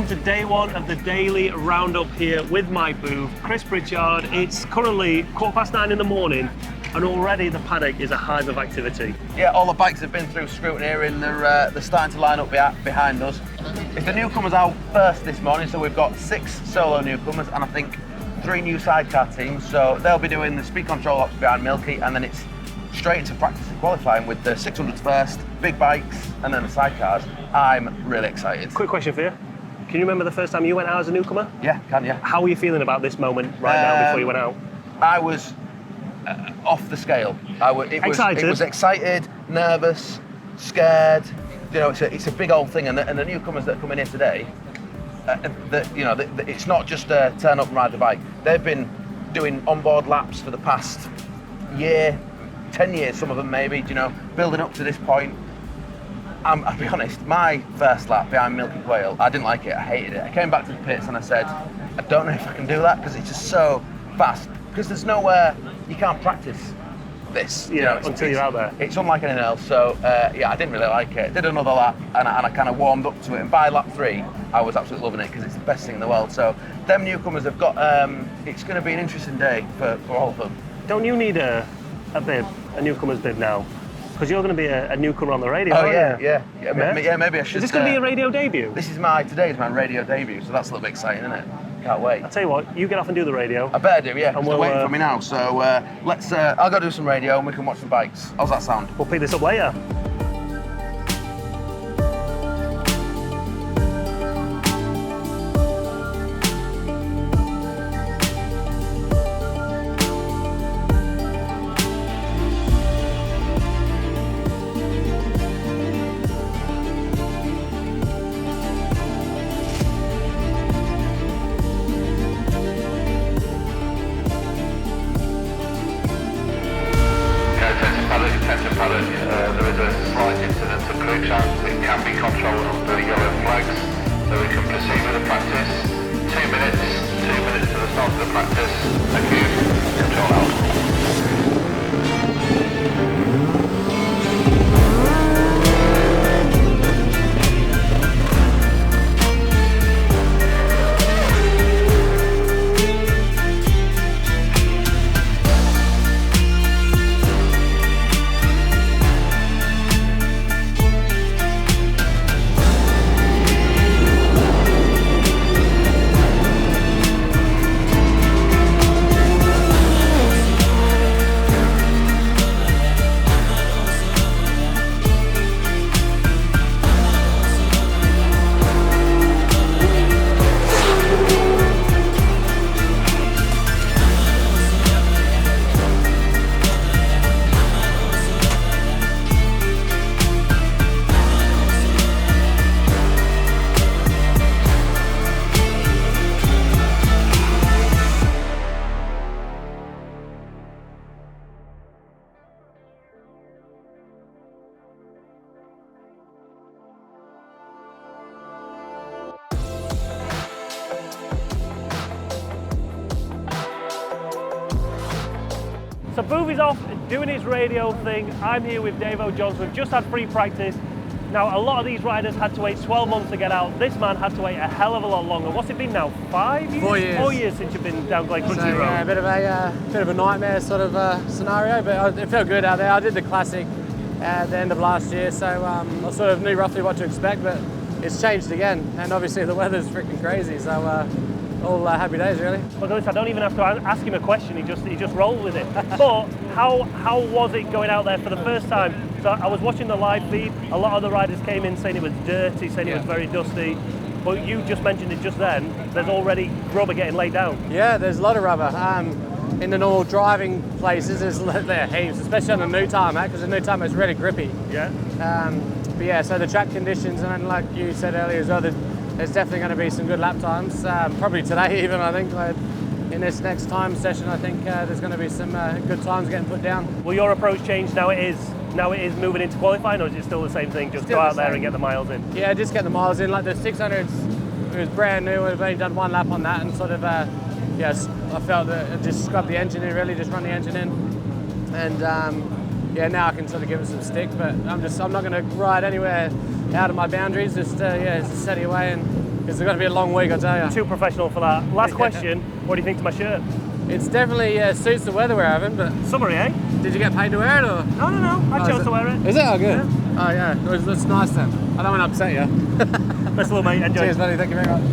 to day one of the daily roundup here with Mike Booth, Chris Pritchard. It's currently 9:15 in the morning, and already the paddock is a hive of activity. Yeah, all the bikes have been through scrutiny here, and they're starting to line up behind us. It's the newcomers out first this morning, so we've got 6 solo newcomers, and I think 3 new sidecar teams. So they'll be doing the speed control laps behind Milky, and then it's straight into practice and qualifying with the 600s first, big bikes, and then the sidecars. I'm really excited. Quick question for you. Can you remember the first time you went out as a newcomer? Yeah, yeah. How are you feeling about this moment right now before you went out? I was off the scale. Excited? It was excited, nervous, scared. You know, it's a big old thing, and the newcomers that are coming here today, it's not just turn up and ride the bike. They've been doing onboard laps for the past year, 10 years, some of them maybe, building up to this point. I'll be honest, my first lap behind Milky Quail, I didn't like it, I hated it. I came back to the pits and I said, I don't know if I can do that because it's just so fast. Because there's nowhere, you can't practice this. Until you're out there. It's unlike anything else, so I didn't really like it. Did another lap and I kind of warmed up to it, and by lap 3, I was absolutely loving it because it's the best thing in the world. So them newcomers have got, it's going to be an interesting day for all of them. Don't you need a bib, a newcomer's bib now? Because you're going to be a newcomer on the radio. Oh yeah. Maybe I should. Is this going to be a radio debut? Today's my radio debut, so that's a little bit exciting, isn't it? Can't wait. I'll tell you what, you get off and do the radio. I better do, yeah. And they're waiting for me now, so I'll go do some radio and we can watch some bikes. How's that sound? We'll pick this up later. There is a slight incident of crew chance. It can be controlled under the yellow flags, so we can proceed with the practice. 2 minutes to the start of the practice. Thank you. Control out. So Booth is off doing his radio thing. I'm here with Dave O'Johnson. We've just had free practice. Now, a lot of these riders had to wait 12 months to get out. This man had to wait a hell of a lot longer. What's it been now? 5 years? 4 years. 4 years since you've been down Glen Country Road. Yeah, a bit of a nightmare sort of scenario, but it felt good out there. I did the classic at the end of last year, so I sort of knew roughly what to expect, but it's changed again, and obviously the weather's freaking crazy, so all happy days really. Look at this, I don't even have to ask him a question, he just rolled with it. But how was it going out there for the first time? So I was watching the live feed, a lot of the riders came in saying it was dirty, saying it was very dusty. But you just mentioned it just then, there's already rubber getting laid down. Yeah, there's a lot of rubber. In the normal driving places, there are heaps, especially on the new tarmac, because the new tarmac is really grippy. Yeah. But yeah, so the track conditions, and like you said earlier as well, there's definitely going to be some good lap times. Probably today even, I think. In this next time session, I think there's going to be some good times getting put down. Will your approach change now? It is moving into qualifying, or is it still the same thing? Just still go out there and get the miles in. Yeah, just get the miles in. Like the 600s, it was brand new. We've only done one lap on that, and sort of yes, I felt that just scrub the engine in, really, just run the engine in, and yeah, now I can sort of give it some stick. But I'm not going to ride anywhere out of my boundaries. Just just steady away and It's going to be a long week, I tell you. Too professional for that. Last question, what do you think to my shirt? It's definitely suits the weather we're having, but... Summery, eh? Did you get paid to wear it, or...? No. I chose to wear it. Is it? Oh, good. Yeah. Oh, yeah. It looks nice then. I don't want to upset you. Best of luck, mate. Enjoy. Cheers, buddy. Thank you very much.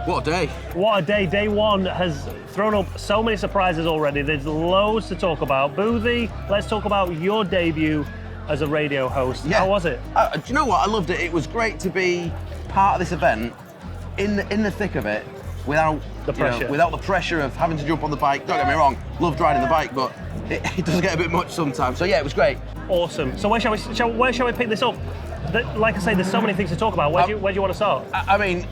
What a day. What a day. Day one has thrown up so many surprises already. There's loads to talk about. Boothie, let's talk about your debut as a radio host. Yeah. How was it? Do you know what? I loved it. It was great to be part of this event in the thick of it without The pressure. without the pressure of having to jump on the bike. Don't get me wrong, loved riding the bike, but it does get a bit much sometimes. So yeah, it was great. Awesome. So where shall we pick this up? Like I say, there's so many things to talk about. Where do you want to start? I mean,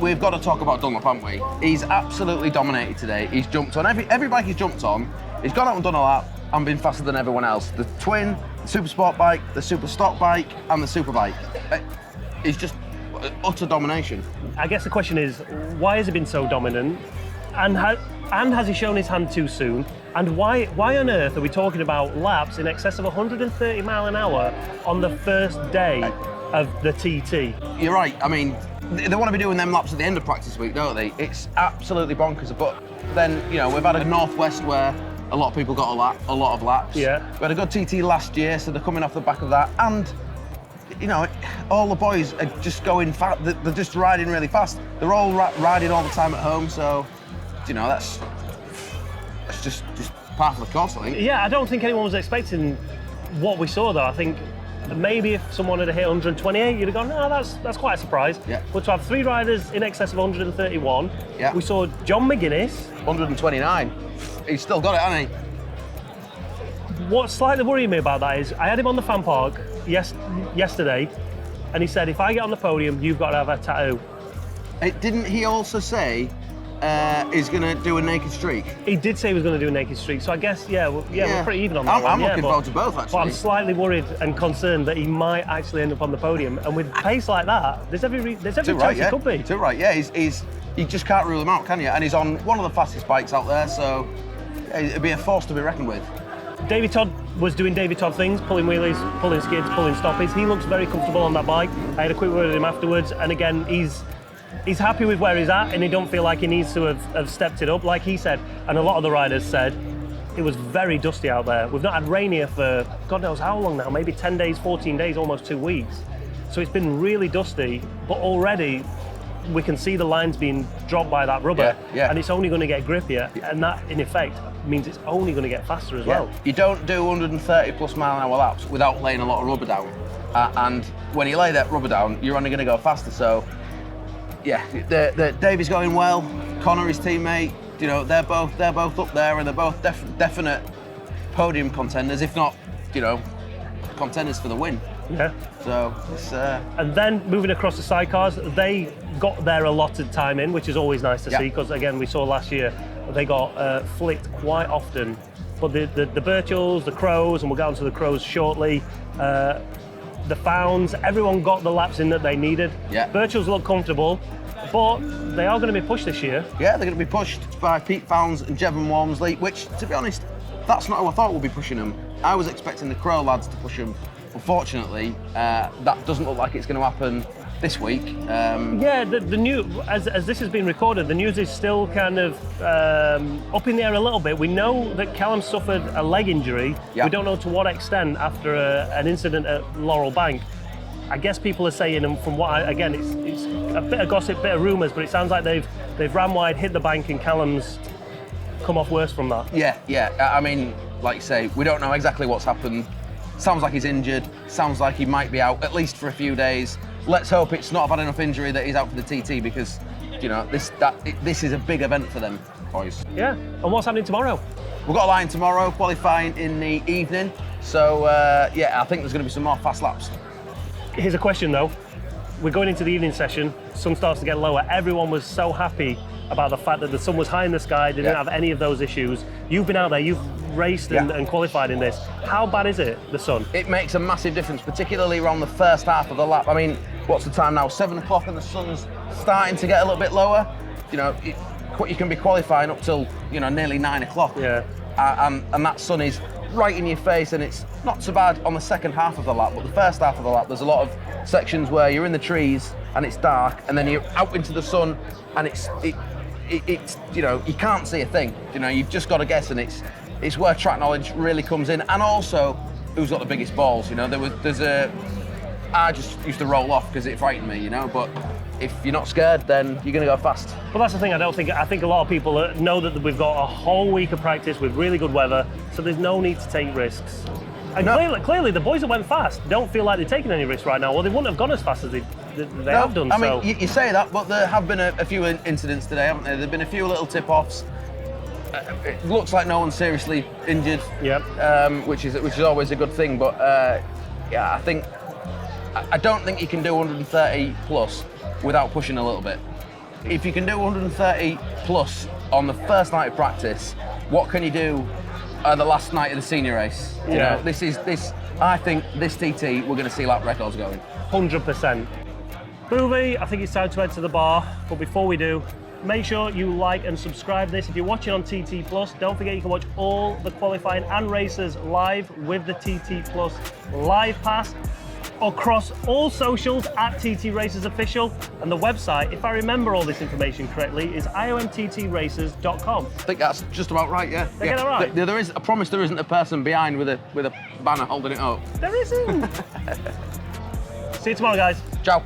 we've got to talk about Dunlop, haven't we? He's absolutely dominated today. He's jumped on every bike he's jumped on. He's gone out and done a lap and been faster than everyone else. The twin, the super sport bike, the super stock bike, and the super bike. It's just utter domination. I guess the question is, why has he been so dominant? And has he shown his hand too soon? And why on earth are we talking about laps in excess of 130 mile an hour on the first day of the TT? You're right. I mean, they want to be doing them laps at the end of practice week, don't they? It's absolutely bonkers. But then, we've had a Northwest where a lot of people got a lot of laps. Yeah. We had a good TT last year, so they're coming off the back of that. And, all the boys are just going fast. They're just riding really fast. They're all riding all the time at home, so, that's just part of the course, I think. Yeah, I don't think anyone was expecting what we saw, though. I think maybe if someone had hit 128, you'd have gone, no, that's quite a surprise. Yeah. But to have three riders in excess of 131, Yeah. we saw John McGuinness. 129. He's still got it, hasn't he? What slightly worried me about that is I had him on the fan park yesterday, and he said, if I get on the podium, you've got to have a tattoo. Didn't he also say he's going to do a naked streak? He did say he was going to do a naked streak, so I guess, we're pretty even on that I'm one. looking forward to both, actually. But I'm slightly worried and concerned that he might actually end up on the podium, and with pace like that, there's every chance he could be. Too right, yeah. You just can't rule him out, can you? And he's on one of the fastest bikes out there, so it'd be a force to be reckoned with. David Todd was doing David Todd things, pulling wheelies, pulling skids, pulling stoppies. He looks very comfortable on that bike. I had a quick word with him afterwards, and again, he's happy with where he's at, and he don't feel like he needs to have stepped it up, like he said, and a lot of the riders said. It was very dusty out there. We've not had rain here for God knows how long now, maybe 10 days, 14 days, almost 2 weeks. So it's been really dusty, but already we can see the lines being dropped by that rubber, and it's only going to get grippier, and that, in effect, means it's only going to get faster as well. You don't do 130 plus mile an hour laps without laying a lot of rubber down, and when you lay that rubber down, you're only going to go faster. So, yeah, Davey's going well. Connor, his teammate, they're both up there, and they're both definite podium contenders, if not, contenders for the win. Yeah. So it's. And then moving across the sidecars, they got their allotted time in, which is always nice to see, because again, we saw last year they got flicked quite often. But the Birchells, the Crows, and we'll get onto the Crows shortly. The Founds, everyone got the laps in that they needed. Yeah. Birchells look comfortable, but they are going to be pushed this year. Yeah, they're going to be pushed by Pete Founds and Jevon Walmsley, which, to be honest, that's not who I thought would be pushing them. I was expecting the Crow lads to push them. Unfortunately, that doesn't look like it's going to happen this week. Yeah, the new, as this has been recorded, the news is still kind of up in the air a little bit. We know that Callum suffered a leg injury. Yeah. We don't know to what extent after an incident at Laurel Bank. I guess people are saying, and from what it's a bit of gossip, bit of rumours, but it sounds like they've ran wide, hit the bank, and Callum's come off worse from that. Yeah. I mean, like you say, we don't know exactly what's happened. Sounds like he's injured. Sounds like he might be out at least for a few days. let's hope it's not a bad enough injury that he's out for the TT, because, you know, this is a big event for them boys. Yeah, and what's happening tomorrow? We've got a line tomorrow, qualifying in the evening. So, yeah, I think there's going to be some more fast laps. Here's a question though. We're going into the evening session, sun starts to get lower. Everyone was so happy about the fact that the sun was high in the sky, they didn't have any of those issues. You've been out there, you've raced and qualified in this. How bad is it, the sun? It makes a massive difference, particularly around the first half of the lap. I mean, what's the time now? 7 o'clock and the sun's starting to get a little bit lower. You know, you can be qualifying up till, you know, nearly 9 o'clock. Yeah. And that sun is right in your face, and it's not so bad on the second half of the lap, but the first half of the lap, there's a lot of sections where you're in the trees and it's dark, and then you're out into the sun and it's you know, you can't see a thing. You know, you've just got to guess, and it's where track knowledge really comes in, and also who's got the biggest balls. You know, I just used to roll off because it frightened me, you know, but if you're not scared, then you're going to go fast. Well, that's the thing. I think a lot of people know that we've got a whole week of practice with really good weather, so there's no need to take risks. And clearly, the boys that went fast don't feel like they're taking any risks right now. Well, they wouldn't have gone as fast as they have done. I mean, you say that, but there have been a few incidents today, haven't there? There've been a few little tip-offs. It looks like no one's seriously injured, which is always a good thing. But yeah, I don't think you can do 130 plus without pushing a little bit. If you can do 130 plus on the first night of practice, what can you do the last night of the senior race? You know, I think this TT, we're going to see lap records going. 100%. Boovie, I think it's time to head to the bar, but before we do, make sure you like and subscribe this. If you're watching on TT Plus, don't forget you can watch all the qualifying and races live with the TT Plus Live Pass across all socials at TT Racers Official, and the website, if I remember all this information correctly, is iomttracers.com. I think that's just about right, yeah. Did I get that right? There is, I promise there isn't a person behind with a banner holding it up. There isn't. See you tomorrow, guys. Ciao.